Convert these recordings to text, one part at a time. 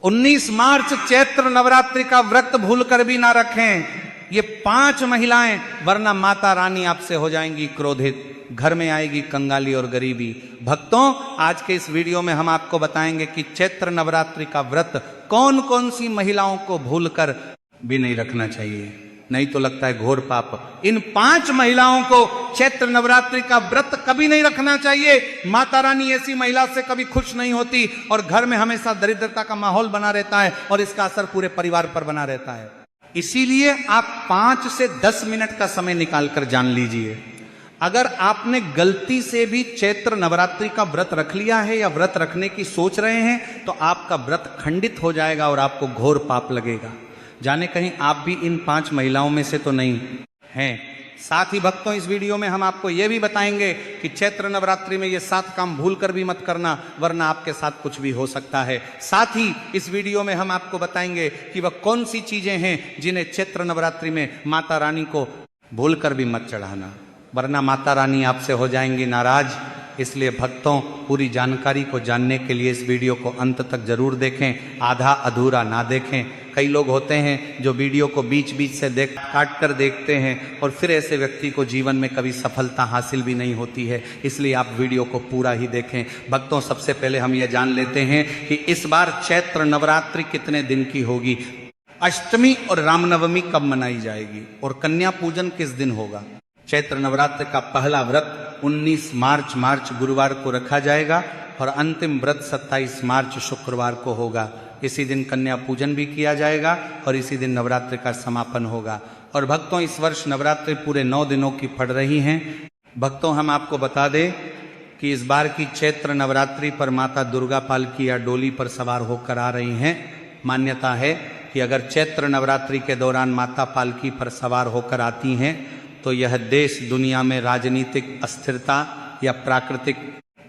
19 मार्च चैत्र नवरात्रि का व्रत भूलकर भी ना रखें ये 5 महिलाएं, वरना माता रानी आपसे हो जाएंगी क्रोधित, घर में आएगी कंगाली और गरीबी। भक्तों, आज के इस वीडियो में हम आपको बताएंगे कि चैत्र नवरात्रि का व्रत कौन कौन सी महिलाओं को भूलकर भी नहीं रखना चाहिए, नहीं तो लगता है घोर पाप। इन 5 महिलाओं को चैत्र नवरात्रि का व्रत कभी नहीं रखना चाहिए। माता रानी ऐसी महिला से कभी खुश नहीं होती और घर में हमेशा दरिद्रता का माहौल बना रहता है और इसका असर पूरे परिवार पर बना रहता है। इसीलिए आप 5 से 10 मिनट का समय निकालकर जान लीजिए, अगर आपने गलती से भी चैत्र नवरात्रि का व्रत रख लिया है या व्रत रखने की सोच रहे हैं तो आपका व्रत खंडित हो जाएगा और आपको घोर पाप लगेगा। जाने कहीं आप भी इन 5 महिलाओं में से तो नहीं हैं। साथ ही भक्तों, इस वीडियो में हम आपको यह भी बताएंगे कि चैत्र नवरात्रि में ये 7 काम भूल कर भी मत करना, वरना आपके साथ कुछ भी हो सकता है। साथ ही इस वीडियो में हम आपको बताएंगे कि वह कौन सी चीजें हैं जिन्हें चैत्र नवरात्रि में माता रानी को भूल कर भी मत चढ़ाना, वरना माता रानी आपसे हो जाएंगी नाराज। इसलिए भक्तों, पूरी जानकारी को जानने के लिए इस वीडियो को अंत तक जरूर देखें, आधा अधूरा ना देखें। कई लोग होते हैं जो वीडियो को बीच बीच से काट कर देखते हैं और फिर ऐसे व्यक्ति को जीवन में कभी सफलता हासिल भी नहीं होती है। इसलिए आप वीडियो को पूरा ही देखें। भक्तों, सबसे पहले हम ये जान लेते हैं कि इस बार चैत्र नवरात्रि कितने दिन की होगी, अष्टमी और रामनवमी कब मनाई जाएगी और कन्या पूजन किस दिन होगा। चैत्र नवरात्र का पहला व्रत 19 मार्च गुरुवार को रखा जाएगा और अंतिम व्रत 27 मार्च शुक्रवार को होगा। इसी दिन कन्या पूजन भी किया जाएगा और इसी दिन नवरात्रि का समापन होगा। और भक्तों, इस वर्ष नवरात्रि पूरे 9 दिनों की पड़ रही हैं। भक्तों, हम आपको बता दें कि इस बार की चैत्र नवरात्रि पर माता दुर्गा पालकी या डोली पर सवार होकर आ रही हैं। मान्यता है कि अगर चैत्र नवरात्रि के दौरान माता पालकी पर सवार होकर आती हैं तो यह देश दुनिया में राजनीतिक अस्थिरता या प्राकृतिक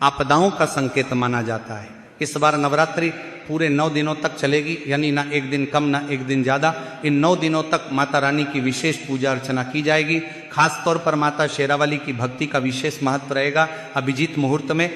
आपदाओं का संकेत माना जाता है। इस बार नवरात्रि पूरे 9 दिनों तक चलेगी, यानी ना एक दिन कम ना एक दिन ज़्यादा। इन 9 दिनों तक माता रानी की विशेष पूजा अर्चना की जाएगी। खास तौर पर माता शेरावाली की भक्ति का विशेष महत्व रहेगा। अभिजीत मुहूर्त में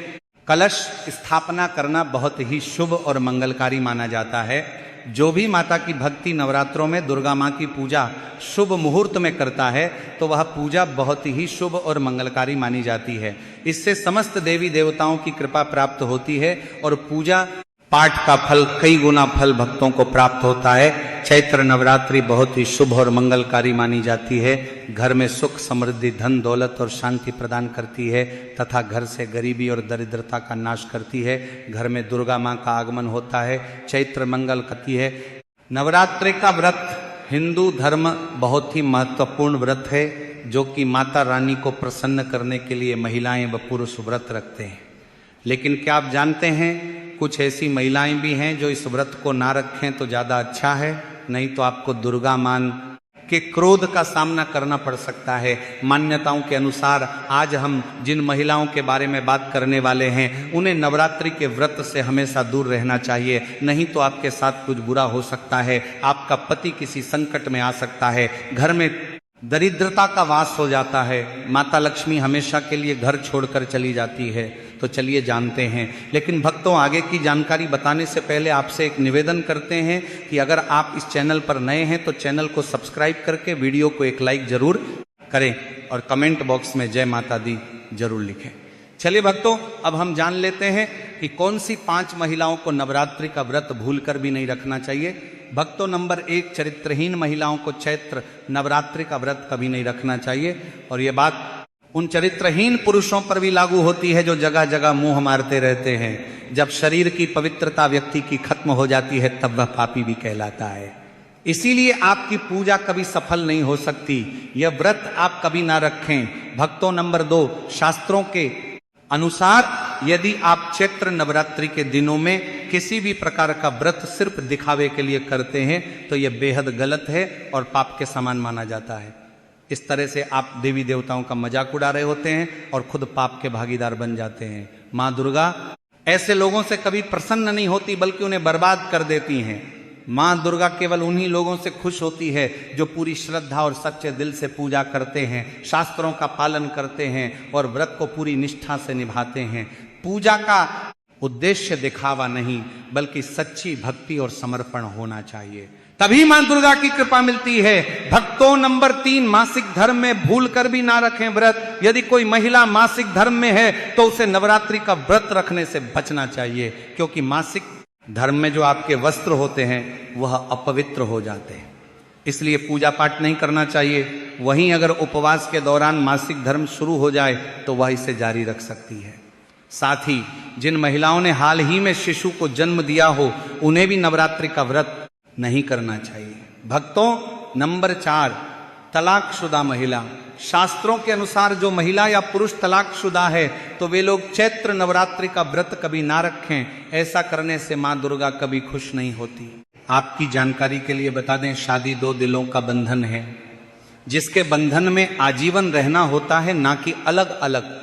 कलश स्थापना करना बहुत ही शुभ और मंगलकारी माना जाता है। जो भी माता की भक्ति नवरात्रों में दुर्गा माँ की पूजा शुभ मुहूर्त में करता है तो वह पूजा बहुत ही शुभ और मंगलकारी मानी जाती है। इससे समस्त देवी देवताओं की कृपा प्राप्त होती है और पूजा पाठ का फल कई गुना फल भक्तों को प्राप्त होता है। चैत्र नवरात्रि बहुत ही शुभ और मंगलकारी मानी जाती है। घर में सुख समृद्धि धन दौलत और शांति प्रदान करती है तथा घर से गरीबी और दरिद्रता का नाश करती है। घर में दुर्गा माँ का आगमन होता है। चैत्र मंगल करती है। नवरात्रि का व्रत हिंदू धर्म बहुत ही महत्वपूर्ण व्रत है, जो कि माता रानी को प्रसन्न करने के लिए महिलाएं व पुरुष व्रत रखते हैं। लेकिन क्या आप जानते हैं, कुछ ऐसी महिलाएं भी हैं जो इस व्रत को ना रखें तो ज़्यादा अच्छा है, नहीं तो आपको दुर्गा मां के क्रोध का सामना करना पड़ सकता है। मान्यताओं के अनुसार आज हम जिन महिलाओं के बारे में बात करने वाले हैं उन्हें नवरात्रि के व्रत से हमेशा दूर रहना चाहिए, नहीं तो आपके साथ कुछ बुरा हो सकता है। आपका पति किसी संकट में आ सकता है, घर में दरिद्रता का वास हो जाता है, माता लक्ष्मी हमेशा के लिए घर छोड़कर चली जाती है। तो चलिए जानते हैं। लेकिन भक्तों, आगे की जानकारी बताने से पहले आपसे एक निवेदन करते हैं कि अगर आप इस चैनल पर नए हैं तो चैनल को सब्सक्राइब करके वीडियो को एक लाइक जरूर करें और कमेंट बॉक्स में जय माता दी जरूर लिखें। चलिए भक्तों, अब हम जान लेते हैं कि कौन सी 5 महिलाओं को नवरात्रि का व्रत भूलकर भी नहीं रखना चाहिए। भक्तों, नंबर 1, चरित्रहीन महिलाओं को चैत्र नवरात्रि का व्रत कभी नहीं रखना चाहिए। और ये बात उन चरित्रहीन पुरुषों पर भी लागू होती है जो जगह जगह मुंह मारते रहते हैं। जब शरीर की पवित्रता व्यक्ति की खत्म हो जाती है तब वह पापी भी कहलाता है। इसीलिए आपकी पूजा कभी सफल नहीं हो सकती। यह व्रत आप कभी ना रखें। भक्तों, नंबर 2, शास्त्रों के अनुसार यदि आप चैत्र नवरात्रि के दिनों में किसी भी प्रकार का व्रत सिर्फ दिखावे के लिए करते हैं तो यह बेहद गलत है और पाप के समान माना जाता है। इस तरह से आप देवी देवताओं का मजाक उड़ा रहे होते हैं और खुद पाप के भागीदार बन जाते हैं। माँ दुर्गा ऐसे लोगों से कभी प्रसन्न नहीं होती बल्कि उन्हें बर्बाद कर देती हैं। माँ दुर्गा केवल उन्हीं लोगों से खुश होती है जो पूरी श्रद्धा और सच्चे दिल से पूजा करते हैं, शास्त्रों का पालन करते हैं और व्रत को पूरी निष्ठा से निभाते हैं। पूजा का उद्देश्य दिखावा नहीं, बल्कि सच्ची भक्ति और समर्पण होना चाहिए, तभी मां दुर्गा की कृपा मिलती है। भक्तों, नंबर 3, मासिक धर्म में भूल कर भी ना रखें व्रत। यदि कोई महिला मासिक धर्म में है तो उसे नवरात्रि का व्रत रखने से बचना चाहिए, क्योंकि मासिक धर्म में जो आपके वस्त्र होते हैं वह अपवित्र हो जाते हैं, इसलिए पूजा पाठ नहीं करना चाहिए। वहीं अगर उपवास के दौरान मासिक धर्म शुरू हो जाए तो वह इसे जारी रख सकती है। साथ ही जिन महिलाओं ने हाल ही में शिशु को जन्म दिया हो, उन्हें भी नवरात्रि का व्रत नहीं करना चाहिए। भक्तों, नंबर 4, तलाकशुदा महिला। शास्त्रों के अनुसार जो महिला या पुरुष तलाकशुदा है तो वे लोग चैत्र नवरात्रि का व्रत कभी ना रखें। ऐसा करने से मां दुर्गा कभी खुश नहीं होती। आपकी जानकारी के लिए बता दें, शादी 2 दिलों का बंधन है, जिसके बंधन में आजीवन रहना होता है, ना कि अलग अलग।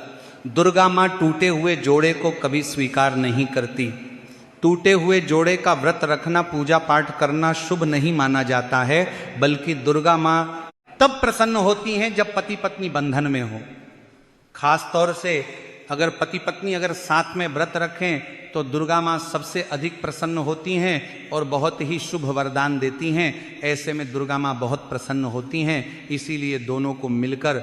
दुर्गा मां टूटे हुए जोड़े को कभी स्वीकार नहीं करती। टूटे हुए जोड़े का व्रत रखना, पूजा पाठ करना शुभ नहीं माना जाता है, बल्कि दुर्गा मां तब प्रसन्न होती हैं जब पति पत्नी बंधन में हो। खास तौर से अगर पति पत्नी अगर साथ में व्रत रखें तो दुर्गा मां सबसे अधिक प्रसन्न होती हैं और बहुत ही शुभ वरदान देती हैं। ऐसे में दुर्गा मां बहुत प्रसन्न होती हैं, इसीलिए दोनों को मिलकर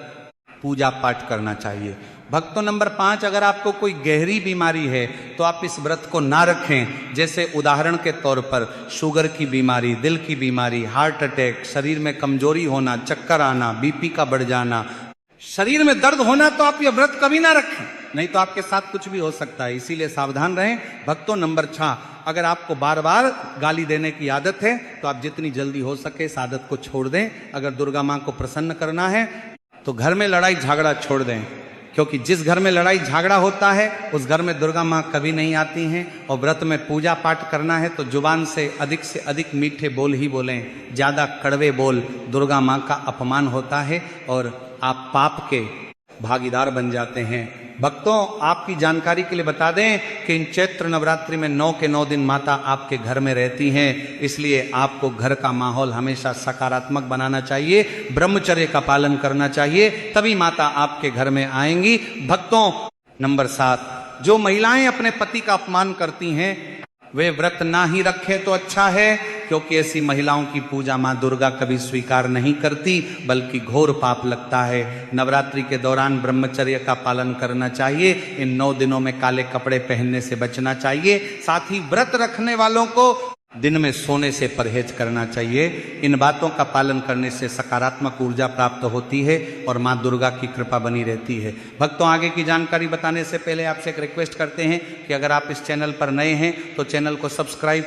पूजा पाठ करना चाहिए। भक्तों, नंबर 5, अगर आपको कोई गहरी बीमारी है तो आप इस व्रत को ना रखें। जैसे उदाहरण के तौर पर शुगर की बीमारी, दिल की बीमारी, हार्ट अटैक, शरीर में कमजोरी होना, चक्कर आना, बीपी का बढ़ जाना, शरीर में दर्द होना, तो आप यह व्रत कभी ना रखें, नहीं तो आपके साथ कुछ भी हो सकता है, इसीलिए सावधान रहें। भक्तों, नंबर 6, अगर आपको बार बार गाली देने की आदत है तो आप जितनी जल्दी हो सके इस आदत को छोड़ दें। अगर दुर्गा मां को प्रसन्न करना है तो घर में लड़ाई झगड़ा छोड़ दें, क्योंकि जिस घर में लड़ाई झगड़ा होता है उस घर में दुर्गा मां कभी नहीं आती हैं। और व्रत में पूजा पाठ करना है तो जुबान से अधिक मीठे बोल ही बोलें, ज़्यादा कड़वे बोल दुर्गा मां का अपमान होता है और आप पाप के भागीदार बन जाते हैं। भक्तों, आपकी जानकारी के लिए बता दें कि इन चैत्र नवरात्रि में 9 के 9 दिन माता आपके घर में रहती हैं, इसलिए आपको घर का माहौल हमेशा सकारात्मक बनाना चाहिए, ब्रह्मचर्य का पालन करना चाहिए, तभी माता आपके घर में आएंगी। भक्तों, नंबर 7, जो महिलाएं अपने पति का अपमान करती हैं वे व्रत ना ही रखें तो अच्छा है, क्योंकि ऐसी महिलाओं की पूजा मां दुर्गा कभी स्वीकार नहीं करती, बल्कि घोर पाप लगता है। नवरात्रि के दौरान ब्रह्मचर्य का पालन करना चाहिए। इन 9 दिनों में काले कपड़े पहनने से बचना चाहिए। साथ ही व्रत रखने वालों को दिन में सोने से परहेज करना चाहिए। इन बातों का पालन करने से सकारात्मक ऊर्जा प्राप्त होती है और मां दुर्गा की कृपा बनी रहती है। भक्तों, आगे की जानकारी बताने से पहले आपसे एक रिक्वेस्ट करते हैं कि अगर आप इस चैनल पर नए हैं तो चैनल को सब्सक्राइब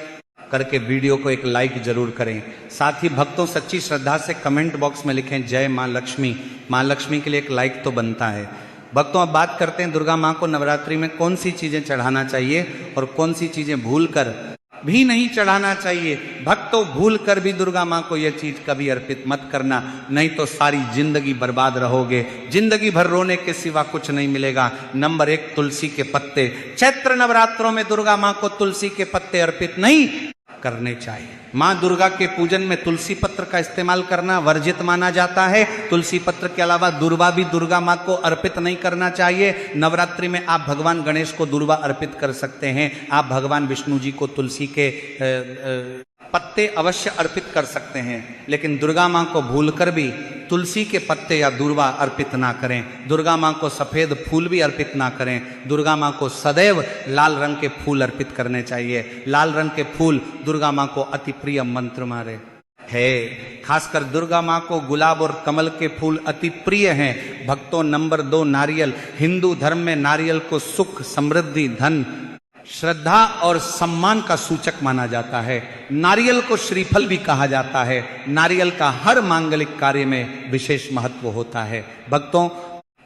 करके वीडियो को एक लाइक जरूर करें। साथ ही भक्तों, सच्ची श्रद्धा से कमेंट बॉक्स में लिखें जय मां लक्ष्मी। मां लक्ष्मी के लिए एक लाइक तो बनता है। भक्तों, अब बात करते हैं दुर्गा मां को नवरात्रि में कौन सी चीजें चढ़ाना चाहिए और कौन सी चीजें भूल कर भी नहीं चढ़ाना चाहिए। भक्तों, भूल कर भी दुर्गा मां को यह चीज कभी अर्पित मत करना, नहीं तो सारी जिंदगी बर्बाद रहोगे, जिंदगी भर रोने के सिवा कुछ नहीं मिलेगा। नंबर 1, तुलसी के पत्ते। चैत्र नवरात्रों में दुर्गा मां को तुलसी के पत्ते अर्पित नहीं करने चाहिए। मां दुर्गा के पूजन में तुलसी पत्र का इस्तेमाल करना वर्जित माना जाता है। तुलसी पत्र के अलावा दूर्वा भी दुर्गा मां को अर्पित नहीं करना चाहिए। नवरात्रि में आप भगवान गणेश को दूर्वा अर्पित कर सकते हैं, आप भगवान विष्णु जी को तुलसी के पत्ते अवश्य अर्पित कर सकते हैं, लेकिन दुर्गा मां को भूलकर भी तुलसी के पत्ते या दूर्वा अर्पित ना करें। दुर्गा मां को सफेद फूल भी अर्पित ना करें। दुर्गा मां को सदैव लाल रंग के फूल अर्पित करने चाहिए। लाल रंग के फूल दुर्गा मां को अति प्रिय मंत्र मारे है। खासकर दुर्गा मां को गुलाब और कमल के फूल अति प्रिय हैं। भक्तों, नंबर 2, नारियल। हिंदू धर्म में नारियल को सुख, समृद्धि, धन, श्रद्धा और सम्मान का सूचक माना जाता है। नारियल को श्रीफल भी कहा जाता है। नारियल का हर मांगलिक कार्य में विशेष महत्व होता है। भक्तों,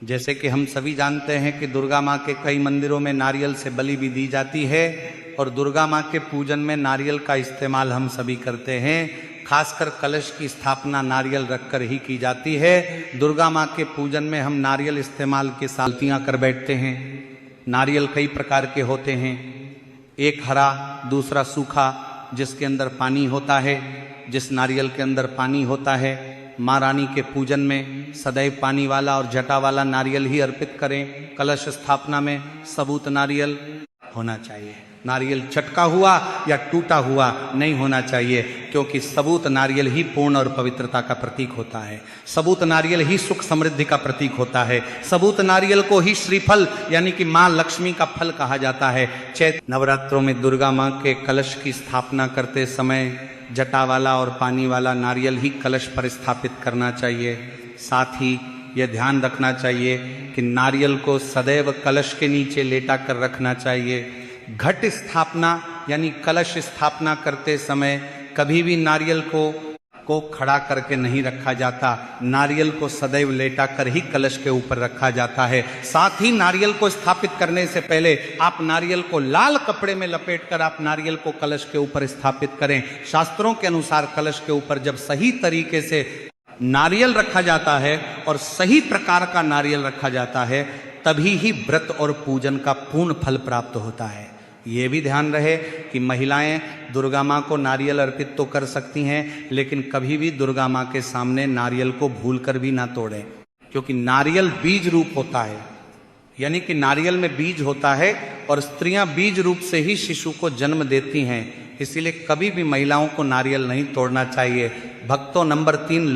जैसे कि हम सभी जानते हैं कि दुर्गा मां के कई मंदिरों में नारियल से बलि भी दी जाती है और दुर्गा मां के पूजन में नारियल का इस्तेमाल हम सभी करते हैं। खासकर कलश की स्थापना नारियल रखकर ही की जाती है। दुर्गा मां के पूजन में हम नारियल इस्तेमाल के साल्तियां कर बैठते हैं। नारियल कई प्रकार के होते हैं, एक हरा, दूसरा सूखा, जिसके अंदर पानी होता है। जिस नारियल के अंदर पानी होता है, माँ रानी के पूजन में सदैव पानी वाला और जटा वाला नारियल ही अर्पित करें। कलश स्थापना में सबूत नारियल, होना चाहिए। नारियल चटका हुआ या टूटा हुआ नहीं होना चाहिए, क्योंकि सबूत नारियल ही पूर्ण और पवित्रता का प्रतीक होता है। सबूत नारियल ही सुख समृद्धि का प्रतीक होता है। सबूत नारियल को ही श्रीफल यानी कि माँ लक्ष्मी का फल कहा जाता है। चैत्र नवरात्रों में दुर्गा माँ के कलश की स्थापना करते समय जटा वाला और पानी वाला नारियल ही कलश पर स्थापित करना चाहिए। साथ ही यह ध्यान रखना चाहिए कि नारियल को सदैव कलश के नीचे लेटा कर रखना चाहिए। घट स्थापना यानी कलश स्थापना करते समय कभी भी नारियल को खड़ा करके नहीं रखा जाता। नारियल को सदैव लेटा कर ही कलश के ऊपर रखा जाता है। साथ ही नारियल को स्थापित करने से पहले आप नारियल को लाल कपड़े में लपेटकर आप नारियल को कलश के ऊपर स्थापित करें। शास्त्रों के अनुसार कलश के ऊपर जब सही तरीके से नारियल रखा जाता है और सही प्रकार का नारियल रखा जाता है, तभी ही व्रत और पूजन का पूर्ण फल प्राप्त होता है। ये भी ध्यान रहे कि महिलाएं दुर्गा माँ को नारियल अर्पित तो कर सकती हैं, लेकिन कभी भी दुर्गा माँ के सामने नारियल को भूलकर भी ना तोड़ें, क्योंकि नारियल बीज रूप होता है। यानी कि नारियल में बीज होता है और स्त्रियां बीज रूप से ही शिशु को जन्म देती हैं। इसीलिए कभी भी महिलाओं को नारियल नहीं तोड़ना चाहिए। भक्तों, नंबर 3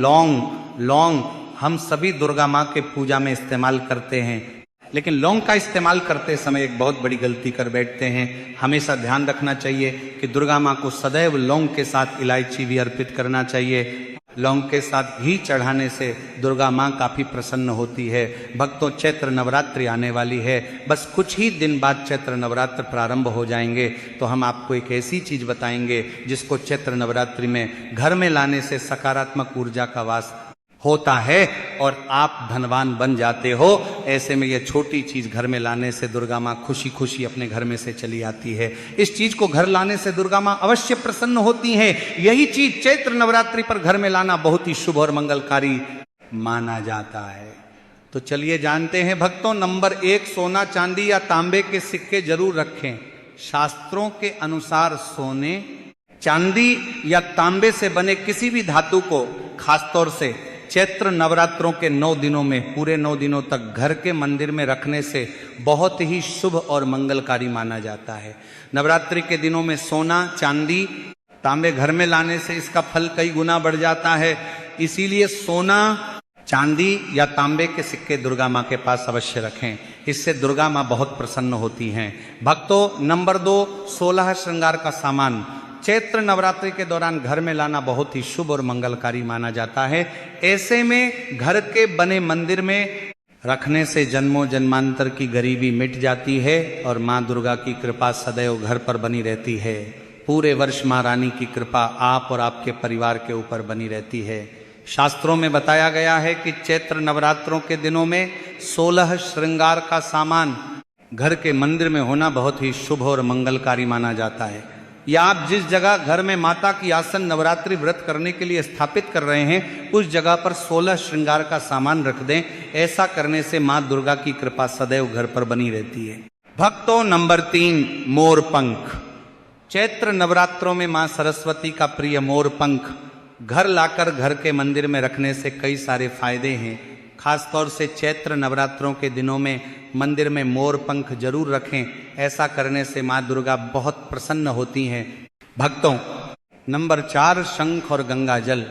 लौंग हम सभी दुर्गा माँ के पूजा में इस्तेमाल करते हैं, लेकिन लौंग का इस्तेमाल करते समय एक बहुत बड़ी गलती कर बैठते हैं। हमेशा ध्यान रखना चाहिए कि दुर्गा माँ को सदैव लौंग के साथ इलायची भी अर्पित करना चाहिए। लौंग के साथ घी चढ़ाने से दुर्गा माँ काफ़ी प्रसन्न होती है। भक्तों, चैत्र नवरात्रि आने वाली है। बस कुछ ही दिन बाद चैत्र नवरात्र प्रारंभ हो जाएंगे, तो हम आपको एक ऐसी चीज़ बताएंगे जिसको चैत्र नवरात्रि में घर में लाने से सकारात्मक ऊर्जा का वास होता है और आप धनवान बन जाते हो। ऐसे में यह छोटी चीज घर में लाने से दुर्गा माँ खुशी खुशी अपने घर में से चली आती है। इस चीज को घर लाने से दुर्गा माँ अवश्य प्रसन्न होती है। यही चीज चैत्र नवरात्रि पर घर में लाना बहुत ही शुभ और मंगलकारी माना जाता है। तो चलिए जानते हैं भक्तों, नंबर 1, सोना चांदी या तांबे के सिक्के जरूर रखें। शास्त्रों के अनुसार सोने, चांदी या तांबे से बने किसी भी धातु को खासतौर से चैत्र नवरात्रों के 9 दिनों में, पूरे 9 दिनों तक घर के मंदिर में रखने से बहुत ही शुभ और मंगलकारी माना जाता है। नवरात्रि के दिनों में सोना, चांदी, तांबे घर में लाने से इसका फल कई गुना बढ़ जाता है। इसीलिए सोना, चांदी या तांबे के सिक्के दुर्गा माँ के पास अवश्य रखें। इससे दुर्गा माँ बहुत प्रसन्न होती हैं। भक्तों, नंबर 2, 16 श्रृंगार का सामान चैत्र नवरात्रि के दौरान घर में लाना बहुत ही शुभ और मंगलकारी माना जाता है। ऐसे में घर के बने मंदिर में रखने से जन्मों जन्मांतर की गरीबी मिट जाती है और माँ दुर्गा की कृपा सदैव घर पर बनी रहती है। पूरे वर्ष माँ रानी की कृपा आप और आपके परिवार के ऊपर बनी रहती है। शास्त्रों में बताया गया है कि चैत्र नवरात्रों के दिनों में 16 श्रृंगार का सामान घर के मंदिर में होना बहुत ही शुभ और मंगलकारी माना जाता है। या आप जिस जगह घर में माता की आसन नवरात्रि व्रत करने के लिए स्थापित कर रहे हैं, उस जगह पर 16 श्रृंगार का सामान रख दें। ऐसा करने से माँ दुर्गा की कृपा सदैव घर पर बनी रहती है। भक्तों, नंबर 3, मोर पंख। चैत्र नवरात्रों में माँ सरस्वती का प्रिय मोर पंख घर लाकर घर के मंदिर में रखने से कई सारे फायदे हैं। खासतौर से चैत्र नवरात्रों के दिनों में मंदिर में मोर पंख जरूर रखें। ऐसा करने से माँ दुर्गा बहुत प्रसन्न होती हैं। भक्तों, नंबर 4, शंख और गंगा जल।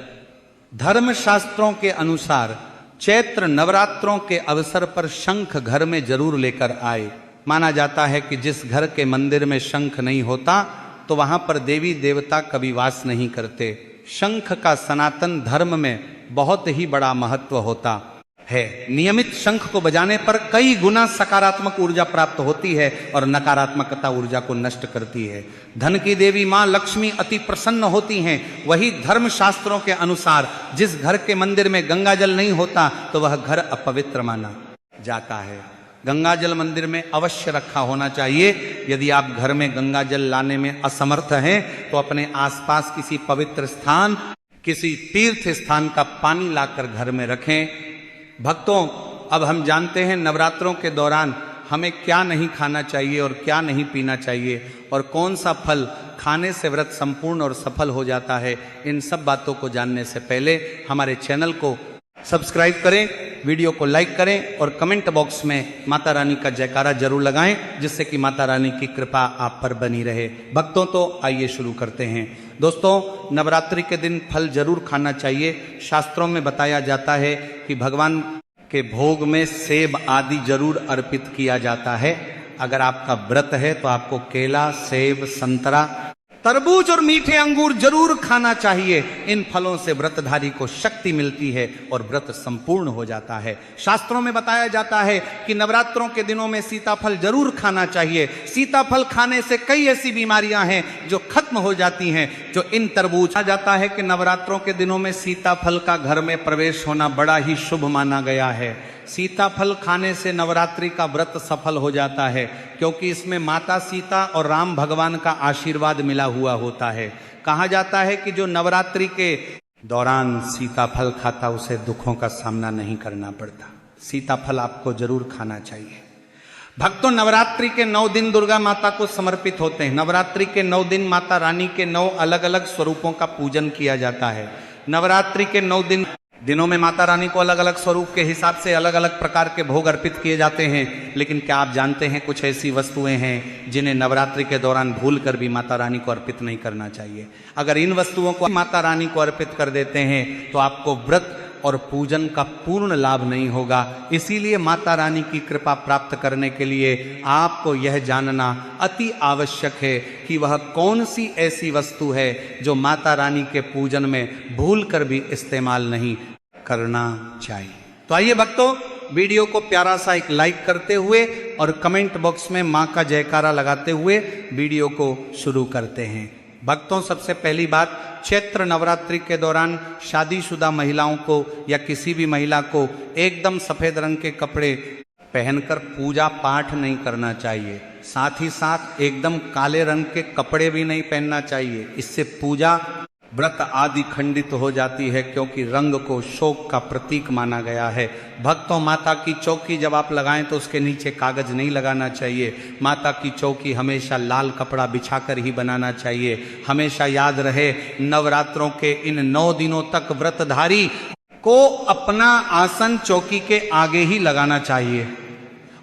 धर्म शास्त्रों के अनुसार चैत्र नवरात्रों के अवसर पर शंख घर में जरूर लेकर आए। माना जाता है कि जिस घर के मंदिर में शंख नहीं होता तो वहां पर देवी देवता कभी वास नहीं करते। शंख का सनातन धर्म में बहुत ही बड़ा महत्व होता है। नियमित शंख को बजाने पर कई गुना सकारात्मक ऊर्जा प्राप्त होती है और नकारात्मकता ऊर्जा को नष्ट करती है। धन की देवी माँ लक्ष्मी अति प्रसन्न होती हैं। वही धर्म शास्त्रों के अनुसार जिस घर के मंदिर में गंगा जल नहीं होता तो वह घर अपवित्र माना जाता है। गंगा जल मंदिर में अवश्य रखा होना चाहिए। यदि आप घर में गंगा जल लाने में असमर्थ हैं तो अपने आसपास किसी पवित्र स्थान, किसी तीर्थ स्थान का पानी लाकर घर में रखें। भक्तों, अब हम जानते हैं नवरात्रों के दौरान हमें क्या नहीं खाना चाहिए और क्या नहीं पीना चाहिए और कौन सा फल खाने से व्रत संपूर्ण और सफल हो जाता है। इन सब बातों को जानने से पहले हमारे चैनल को सब्सक्राइब करें, वीडियो को लाइक करें और कमेंट बॉक्स में माता रानी का जयकारा जरूर लगाएं, जिससे कि माता रानी की कृपा आप पर बनी रहे। भक्तों, तो आइए शुरू करते हैं। दोस्तों, नवरात्रि के दिन फल जरूर खाना चाहिए। शास्त्रों में बताया जाता है कि भगवान के भोग में सेब आदि जरूर अर्पित किया जाता है। अगर आपका व्रत है तो आपको केला, सेब, संतरा, तरबूज और मीठे अंगूर जरूर खाना चाहिए। इन फलों से व्रतधारी को शक्ति मिलती है और व्रत संपूर्ण हो जाता है। शास्त्रों में बताया जाता है कि नवरात्रों के दिनों में सीताफल जरूर खाना चाहिए। सीताफल खाने से कई ऐसी बीमारियां हैं जो खत्म हो जाती हैं। जो इन तरबूज कहा जाता है कि नवरात्रों के दिनों में सीताफल का घर में प्रवेश होना बड़ा ही शुभ माना गया है। सीताफल खाने से नवरात्रि का व्रत सफल हो जाता है, क्योंकि इसमें माता सीता और राम भगवान का आशीर्वाद मिला हुआ होता है। कहा जाता है कि जो नवरात्रि के दौरान सीताफल खाता उसे दुखों का सामना नहीं करना पड़ता। सीताफल आपको जरूर खाना चाहिए। भक्तों, नवरात्रि के 9 दिन दुर्गा माता को समर्पित होते हैं। नवरात्रि के 9 दिन माता रानी के 9 अलग अलग स्वरूपों का पूजन किया जाता है। नवरात्रि के 9 दिनों में माता रानी को अलग अलग स्वरूप के हिसाब से अलग अलग प्रकार के भोग अर्पित किए जाते हैं। लेकिन क्या आप जानते हैं, कुछ ऐसी वस्तुएं हैं जिन्हें नवरात्रि के दौरान भूल कर भी माता रानी को अर्पित नहीं करना चाहिए। अगर इन वस्तुओं को माता रानी को अर्पित कर देते हैं तो आपको व्रत और पूजन का पूर्ण लाभ नहीं होगा। इसीलिए माता रानी की कृपा प्राप्त करने के लिए आपको यह जानना अति आवश्यक है कि वह कौन सी ऐसी वस्तु है जो माता रानी के पूजन में भूल कर भी इस्तेमाल नहीं करना चाहिए। तो आइए भक्तों, वीडियो को प्यारा सा एक लाइक करते हुए और कमेंट बॉक्स में माँ का जयकारा लगाते हुए वीडियो को शुरू करते हैं। भक्तों, सबसे पहली बात, चैत्र नवरात्रि के दौरान शादीशुदा महिलाओं को या किसी भी महिला को एकदम सफेद रंग के कपड़े पहनकर पूजा पाठ नहीं करना चाहिए। साथ ही साथ एकदम काले रंग के कपड़े भी नहीं पहनना चाहिए। इससे पूजा, व्रत आदि खंडित हो जाती है, क्योंकि रंग को शोक का प्रतीक माना गया है। भक्तों, माता की चौकी जब आप लगाएं तो उसके नीचे कागज नहीं लगाना चाहिए। माता की चौकी हमेशा लाल कपड़ा बिछाकर ही बनाना चाहिए। हमेशा याद रहे, नवरात्रों के इन 9 दिनों तक व्रतधारी को अपना आसन चौकी के आगे ही लगाना चाहिए।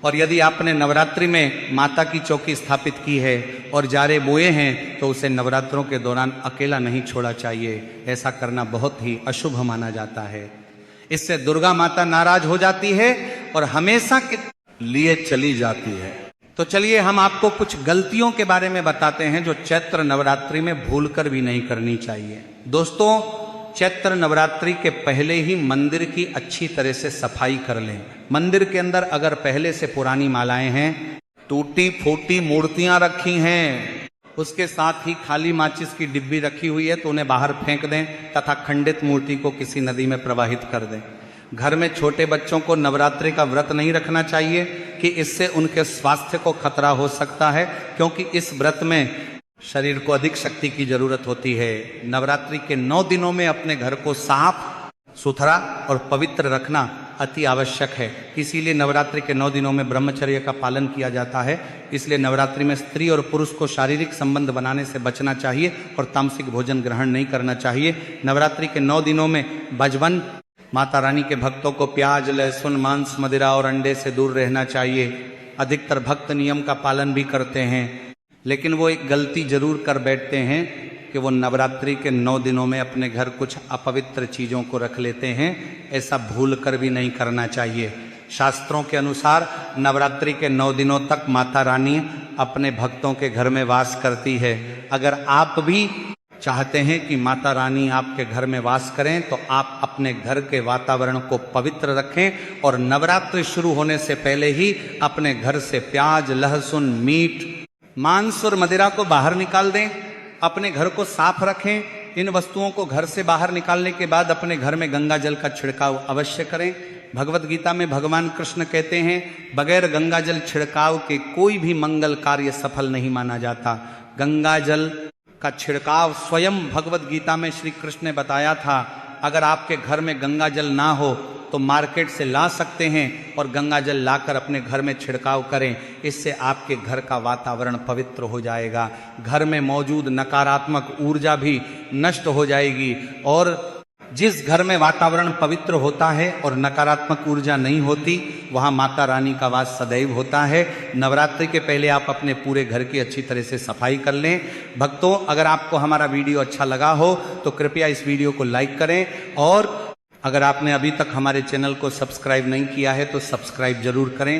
और यदि आपने नवरात्रि में माता की चौकी स्थापित की है और जारे बोए हैं तो उसे नवरात्रों के दौरान अकेला नहीं छोड़ा चाहिए। ऐसा करना बहुत ही अशुभ माना जाता है। इससे दुर्गा माता नाराज हो जाती है और हमेशा के लिए चली जाती है। तो चलिए हम आपको कुछ गलतियों के बारे में बताते हैं जो चैत्र नवरात्रि में भूलकर भी नहीं करनी चाहिए। दोस्तों, चैत्र नवरात्रि के पहले ही मंदिर की अच्छी तरह से सफाई कर लें। मंदिर के अंदर अगर पहले से पुरानी मालाएं हैं, टूटी फूटी मूर्तियां रखी हैं, उसके साथ ही खाली माचिस की डिब्बी रखी हुई है, तो उन्हें बाहर फेंक दें तथा खंडित मूर्ति को किसी नदी में प्रवाहित कर दें। घर में छोटे बच्चों को नवरात्रि का व्रत नहीं रखना चाहिए कि इससे उनके स्वास्थ्य को खतरा हो सकता है, क्योंकि इस व्रत में शरीर को अधिक शक्ति की जरूरत होती है। नवरात्रि के 9 दिनों में अपने घर को साफ सुथरा और पवित्र रखना अति आवश्यक है। इसीलिए नवरात्रि के 9 दिनों में ब्रह्मचर्य का पालन किया जाता है। इसलिए नवरात्रि में स्त्री और पुरुष को शारीरिक संबंध बनाने से बचना चाहिए और तामसिक भोजन ग्रहण नहीं करना चाहिए। नवरात्रि के 9 दिनों में बजवन माता रानी के भक्तों को प्याज, लहसुन, मांस, मदिरा और अंडे से दूर रहना चाहिए। अधिकतर भक्त नियम का पालन भी करते हैं, लेकिन वो एक गलती जरूर कर बैठते हैं कि वो नवरात्रि के 9 दिनों में अपने घर कुछ अपवित्र चीज़ों को रख लेते हैं। ऐसा भूल कर भी नहीं करना चाहिए। शास्त्रों के अनुसार नवरात्रि के 9 दिनों तक माता रानी अपने भक्तों के घर में वास करती है। अगर आप भी चाहते हैं कि माता रानी आपके घर में वास करें तो आप अपने घर के वातावरण को पवित्र रखें और नवरात्रि शुरू होने से पहले ही अपने घर से प्याज, लहसुन, मीट, मांस और मदिरा को बाहर निकाल दें। अपने घर को साफ रखें। इन वस्तुओं को घर से बाहर निकालने के बाद अपने घर में गंगा जल का छिड़काव अवश्य करें। भगवत गीता में भगवान कृष्ण कहते हैं, बगैर गंगा जल छिड़काव के कोई भी मंगल कार्य सफल नहीं माना जाता। गंगा जल का छिड़काव स्वयं भगवत गीता में श्री कृष्ण ने बताया था। अगर आपके घर में गंगा जल ना हो तो मार्केट से ला सकते हैं और गंगा जल लाकर अपने घर में छिड़काव करें। इससे आपके घर का वातावरण पवित्र हो जाएगा। घर में मौजूद नकारात्मक ऊर्जा भी नष्ट हो जाएगी और जिस घर में वातावरण पवित्र होता है और नकारात्मक ऊर्जा नहीं होती, वहाँ माता रानी का वास सदैव होता है। नवरात्रि के पहले आप अपने पूरे घर की अच्छी तरह से सफाई कर लें। भक्तों, अगर आपको हमारा वीडियो अच्छा लगा हो तो कृपया इस वीडियो को लाइक करें, और अगर आपने अभी तक हमारे चैनल को सब्सक्राइब नहीं किया है तो सब्सक्राइब जरूर करें।